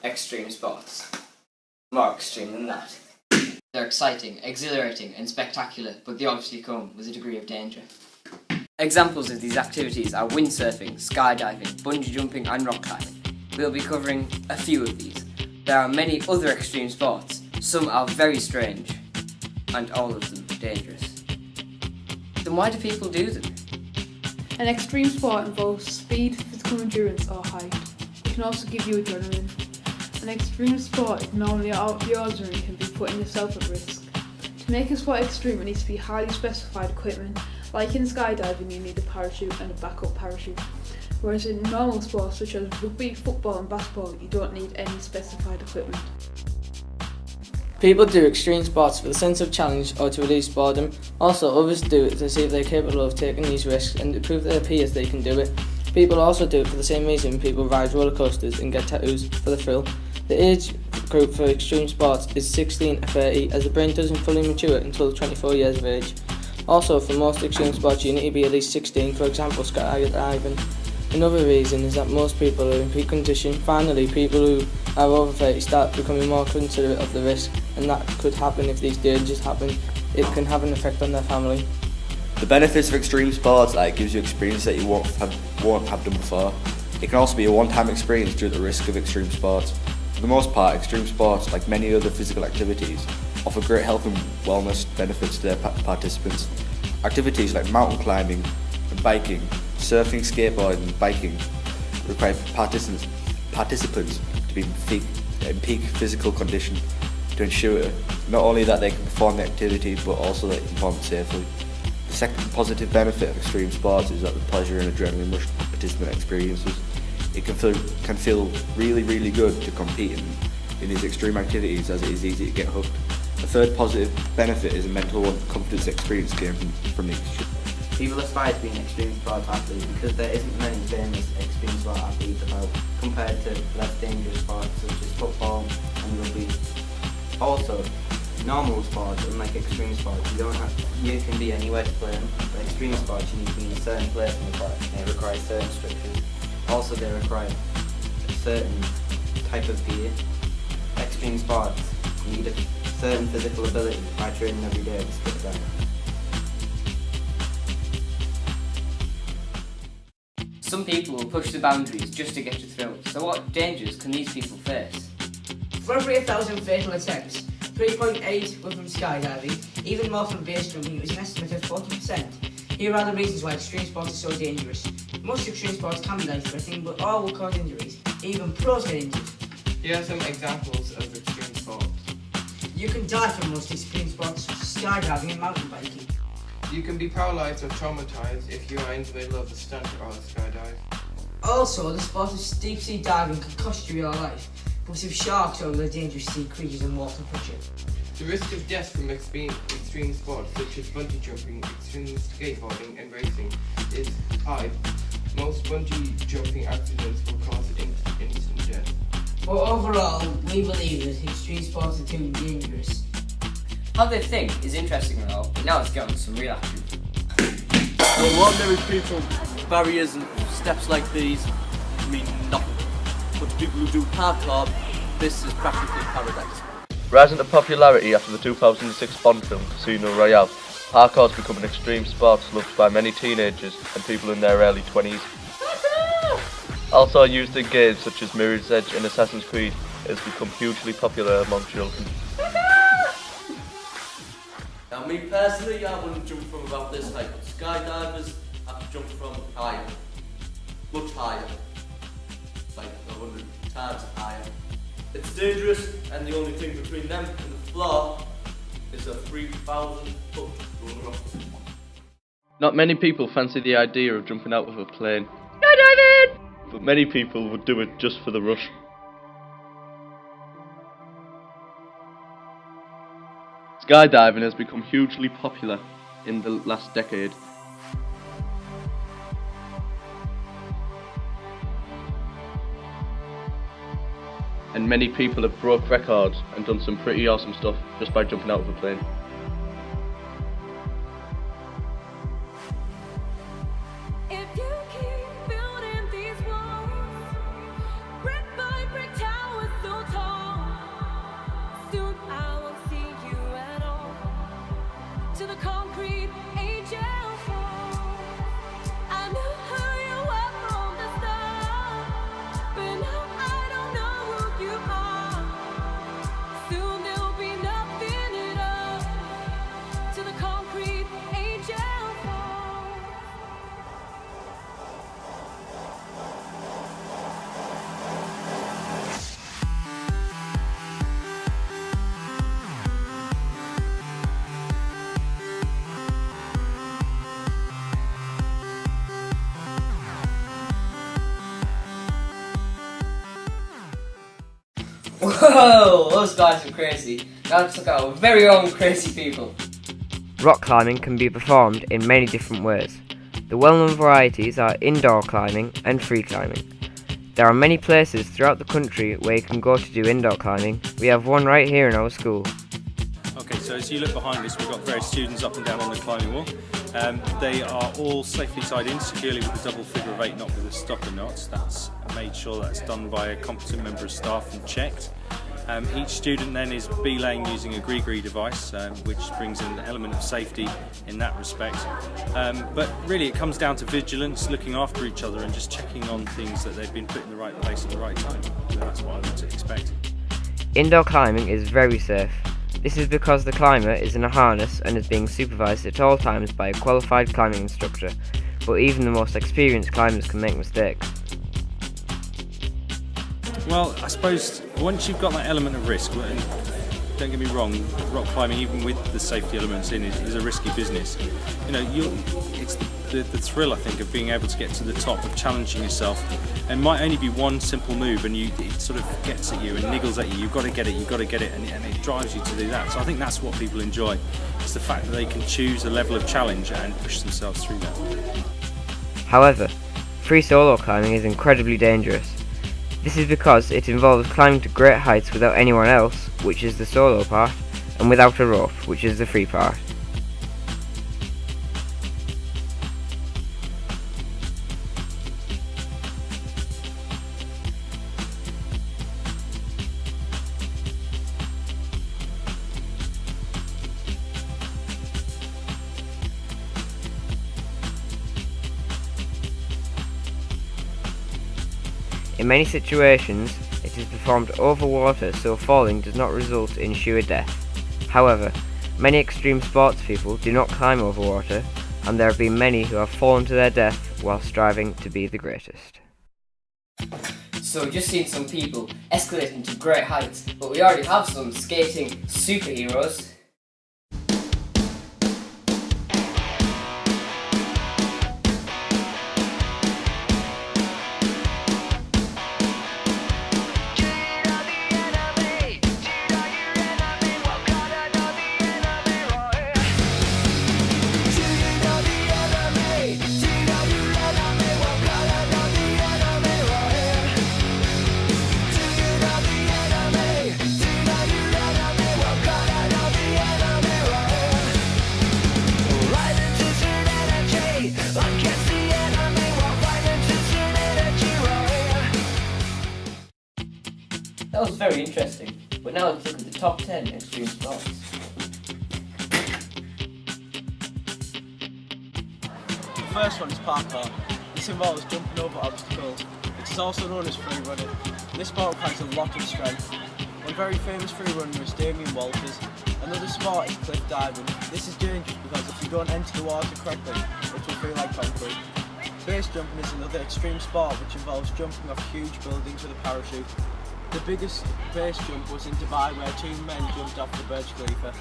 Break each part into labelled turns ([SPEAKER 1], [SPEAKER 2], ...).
[SPEAKER 1] extreme sports. More extreme than that. They're exciting, exhilarating and spectacular, but they obviously come with a degree of danger. Examples of these activities are windsurfing, skydiving, bungee jumping and rock climbing. We'll be covering a few of these. There are many other extreme sports. Some are very strange, and all of them dangerous. Then why do people do them?
[SPEAKER 2] An extreme sport involves speed, physical endurance or height. It can also give you adrenaline. An extreme sport is normally out of the ordinary and can be putting yourself at risk. To make a sport extreme, it needs to be highly specified equipment. Like in skydiving, you need a parachute and a backup parachute. Whereas in normal sports such as rugby, football and basketball, you don't need any specified equipment.
[SPEAKER 3] People do extreme sports for the sense of challenge or to release boredom. Also, others do it to see if they're capable of taking these risks and to prove to their peers they can do it. People also do it for the same reason people ride roller coasters and get tattoos for the thrill. The age group for extreme sports is 16 to 30, as the brain doesn't fully mature until 24 years of age. Also, for most extreme sports you need to be at least 16, for example skydiving. Another reason is that most people are in peak condition. Finally, people who are over 30 start becoming more considerate of the risk, and that could happen if these dangers happen. It can have an effect on their family.
[SPEAKER 4] The benefits of extreme sports are it gives you experience that you won't have done before. It can also be a one-time experience due to the risk of extreme sports. For the most part, extreme sports, like many other physical activities, offer great health and wellness benefits to their participants. Activities like mountain climbing and biking, surfing, skateboarding and biking require participants to be in peak physical condition to ensure not only that they can perform the activity but also that they can perform it safely. The second positive benefit of extreme sports is that the pleasure and adrenaline rush participant experiences. It can feel really good to compete in these extreme activities, as it is easy to get hooked. The third positive benefit is a mental confidence experience gained from the extreme.
[SPEAKER 5] People aspire to be an extreme sport athlete because there isn't many famous extreme sport athletes about compared to less dangerous sports such as football and rugby. Also, normal sports, unlike extreme sports, you can be anywhere to play them. For extreme sports, you need to be in a certain place in the park. They require certain structures. Also, they require a certain type of gear. Extreme sports, you need a certain physical ability by training every day to stick them.
[SPEAKER 1] Some people will push the boundaries just to get a thrill. So what dangers can these people face?
[SPEAKER 6] For every 1,000 fatal attempts, 3.8 were from skydiving. Even more from base jumping, it was an estimate of 40%. Here are the reasons why extreme sports are so dangerous. Most extreme sports can be life-threatening, but all will cause injuries. Even pros get injured.
[SPEAKER 7] Here are some examples of extreme sports.
[SPEAKER 6] You can die from most extreme sports such as skydiving and mountain biking.
[SPEAKER 7] You can be paralysed or traumatised if you are in the middle of a stunt or a skydive.
[SPEAKER 6] Also, the sport of deep sea diving could cost you your life, because of sharks or other dangerous sea creatures and water pressure.
[SPEAKER 7] The risk of death from extreme sports such as bungee jumping, extreme skateboarding and racing is high. Most bungee jumping accidents will cause instant death.
[SPEAKER 6] But overall, we believe that extreme sports are too dangerous.
[SPEAKER 1] How they think is interesting and all, but now let's get on to some real action.
[SPEAKER 8] For ordinary people, barriers and steps like these mean nothing. But people who do parkour, this is practically paradise.
[SPEAKER 9] Rising to popularity after the 2006 Bond film Casino Royale, parkour has become an extreme sport loved by many teenagers and people in their early 20s. Also used in games such as Mirror's Edge and Assassin's Creed, it has become hugely popular among children.
[SPEAKER 8] Now me personally, I wouldn't jump from about this height, but skydivers have to jump from higher. Much higher. Like 100 times higher. It's dangerous, and the only thing between them and the floor is a 3,000 foot run-up.
[SPEAKER 9] Not many people fancy the idea of jumping out of a plane. Skydiving! But many people would do it just for the rush. Skydiving has become hugely popular in the last decade. And many people have broke records and done some pretty awesome stuff just by jumping out of a plane.
[SPEAKER 10] If you keep building these walls, brick by brick towers,
[SPEAKER 1] Whoa, those guys are crazy. Now let's look at our very own crazy people.
[SPEAKER 10] Rock climbing can be performed in many different ways. The well-known varieties are indoor climbing and free climbing. There are many places throughout the country where you can go to do indoor climbing. We have one right here in our school.
[SPEAKER 11] Okay, so as you look behind us, we've got various students up and down on the climbing wall. They are all safely tied in securely with a double figure of 8 knot with a stopper knot. That's made sure that's done by a competent member of staff and checked. Each student then is belaying using a gree device, which brings in an element of safety in that respect. But really it comes down to vigilance, looking after each other and just checking on things that they've been put in the right place at the right time. So that's what I would expect.
[SPEAKER 10] Indoor climbing is very safe. This is because the climber is in a harness and is being supervised at all times by a qualified climbing instructor, but even the most experienced climbers can make mistakes.
[SPEAKER 11] Well, I suppose once you've got that element of risk, and don't get me wrong, rock climbing, even with the safety elements in, is a risky business. You know, it's the thrill, I think, of being able to get to the top, of challenging yourself. And might only be one simple move, and it sort of gets at you and niggles at you. You've got to get it, and it drives you to do that. So I think that's what people enjoy. It's the fact that they can choose a level of challenge and push themselves through that.
[SPEAKER 10] However, free solo climbing is incredibly dangerous. This is because it involves climbing to great heights without anyone else, which is the solo part, and without a rope, which is the free part. In many situations, it is performed over water, so falling does not result in sure death. However, many extreme sports people do not climb over water, and there have been many who have fallen to their death while striving to be the greatest.
[SPEAKER 1] So we've just seen some people escalating to great heights, but we already have some skating superheroes. That was very interesting, but now let's look at the top 10 extreme sports.
[SPEAKER 12] The first one is parkour. This involves jumping over obstacles. It is also known as free running. This sport requires a lot of strength. One very famous free runner is Damien Walters. Another sport is cliff diving. This is dangerous because if you don't enter the water correctly, it will feel like concrete. Base jumping is another extreme sport which involves jumping off huge buildings with a parachute. The biggest base jump was in Dubai where 2 men jumped off the Burj Khalifa.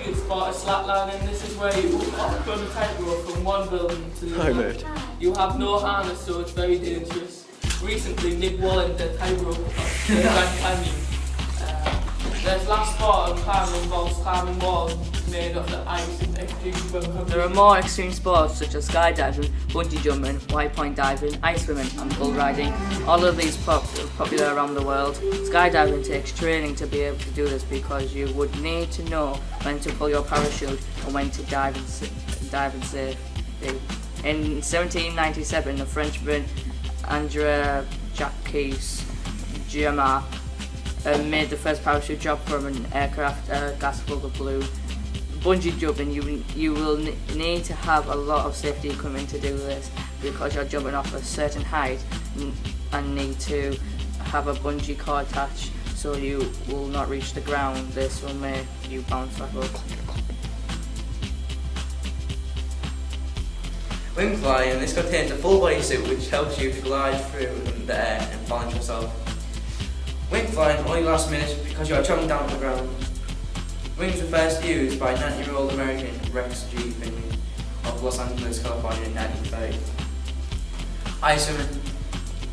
[SPEAKER 13] It's part of slacklining. This is where you hop on a tightrope from one building to the other. You have no harness, so it's very dangerous. Recently, Nick Wallen did a tightrope off the Grand Canyon. There's last sport of climbing involves climbing walls made of the ice and extreme swimming.
[SPEAKER 6] There are more extreme sports such as skydiving, bungee jumping, white point diving, ice swimming and bull riding. All of these are popular around the world. Skydiving takes training to be able to do this because you would need to know when to pull your parachute and when to dive and safely. In 1797, the Frenchman André Jacques Guillemot made the first parachute drop from an aircraft gas full of blue. Bungee jumping, you will need to have a lot of safety equipment to do this because you're jumping off a certain height and need to have a bungee cord attached so you will not reach the ground. This will make you bounce back up.
[SPEAKER 10] Wing flying, this contains a full body suit which helps you to glide through the air and balance yourself. Wing flying only lasts minutes because you are travelling down to the ground. Wings were first used by 90-year-old American Rex G. Finley of Los Angeles, California in 1930. Ice swimming.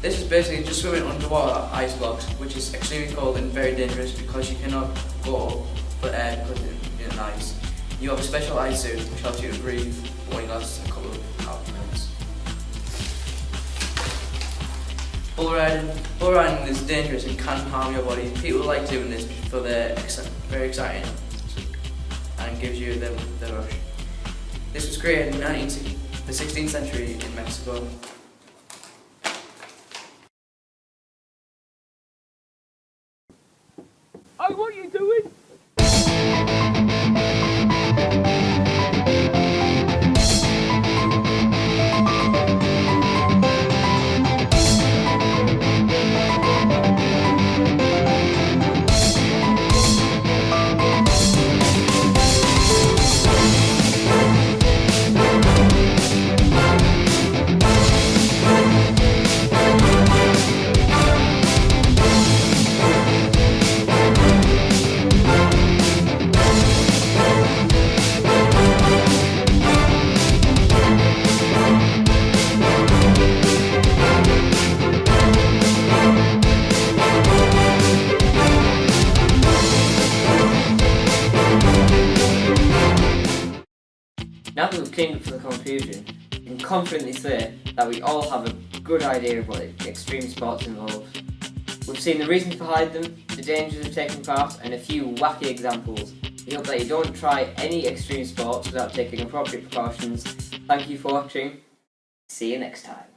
[SPEAKER 14] This is basically just swimming underwater ice blocks, which is extremely cold and very dangerous because you cannot go up for air because it's in ice. You have a special ice suit which helps you to breathe but only lasts a couple of minutes. Bull riding is dangerous and can harm your body. People like doing this for they're very exciting and gives you the rush. This was created in the 16th century in Mexico.
[SPEAKER 13] Oh, what are you doing?
[SPEAKER 1] Now that we've cleaned up for the confusion, we can confidently say that we all have a good idea of what extreme sports involve. We've seen the reasons behind them, the dangers of taking part, and a few wacky examples. We hope that you don't try any extreme sports without taking appropriate precautions. Thank you for watching. See you next time.